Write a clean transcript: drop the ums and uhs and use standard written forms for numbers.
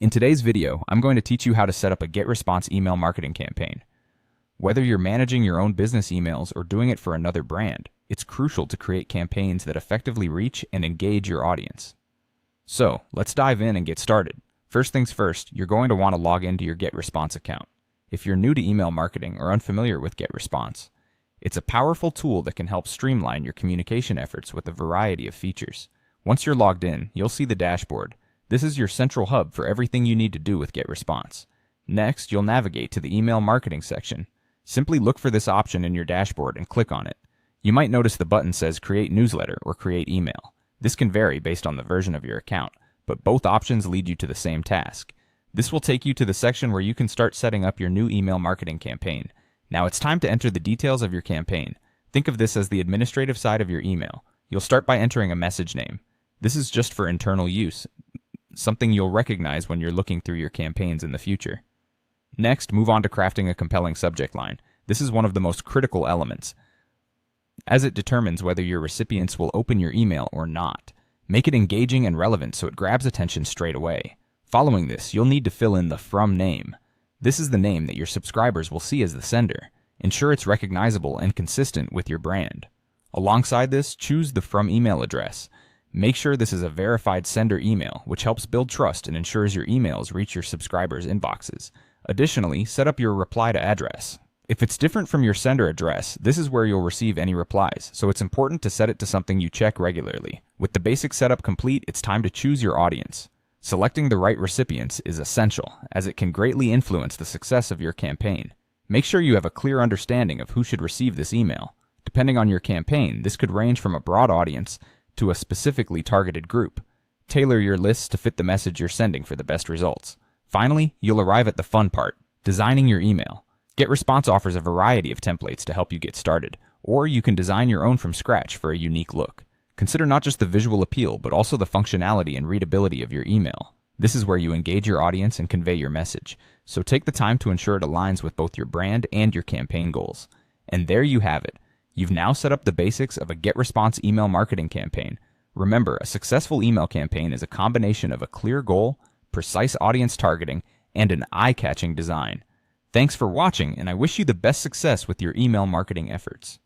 In today's video, I'm going to teach you how to set up a GetResponse email marketing campaign. Whether you're managing your own business emails or doing it for another brand, it's crucial to create campaigns that effectively reach and engage your audience. So, let's dive in and get started. First things first, you're going to want to log into your GetResponse account. If you're new to email marketing or unfamiliar with GetResponse, it's a powerful tool that can help streamline your communication efforts with a variety of features. Once you're logged in, you'll see the dashboard. This is your central hub for everything you need to do with GetResponse. Next, you'll navigate to the email marketing section. Simply look for this option in your dashboard and click on it. You might notice the button says Create Newsletter or Create Email. This can vary based on the version of your account, but both options lead you to the same task. This will take you to the section where you can start setting up your new email marketing campaign. Now it's time to enter the details of your campaign. Think of this as the administrative side of your email. You'll start by entering a message name. This is just for internal use, something you'll recognize when you're looking through your campaigns in the future. Next, move on to crafting a compelling subject line. This is one of the most critical elements, as it determines whether your recipients will open your email or not. Make it engaging and relevant so it grabs attention straight away. Following this, you'll need to fill in the from name. This is the name that your subscribers will see as the sender. Ensure it's recognizable and consistent with your brand. Alongside this, choose the from email address. Make sure this is a verified sender email, which helps build trust and ensures your emails reach your subscribers' inboxes. Additionally, set up your reply to address. If it's different from your sender address, this is where you'll receive any replies, so it's important to set it to something you check regularly. With the basic setup complete, it's time to choose your audience. Selecting the right recipients is essential, as it can greatly influence the success of your campaign. Make sure you have a clear understanding of who should receive this email. Depending on your campaign, this could range from a broad audience to a specifically targeted group. Tailor your lists to fit the message you're sending for the best results. Finally, you'll arrive at the fun part, designing your email. GetResponse offers a variety of templates to help you get started, or you can design your own from scratch for a unique look. Consider not just the visual appeal, but also the functionality and readability of your email. This is where you engage your audience and convey your message, so take the time to ensure it aligns with both your brand and your campaign goals. And there you have it. You've now set up the basics of a GetResponse email marketing campaign. Remember, a successful email campaign is a combination of a clear goal, precise audience targeting, and an eye-catching design. Thanks for watching, and I wish you the best success with your email marketing efforts.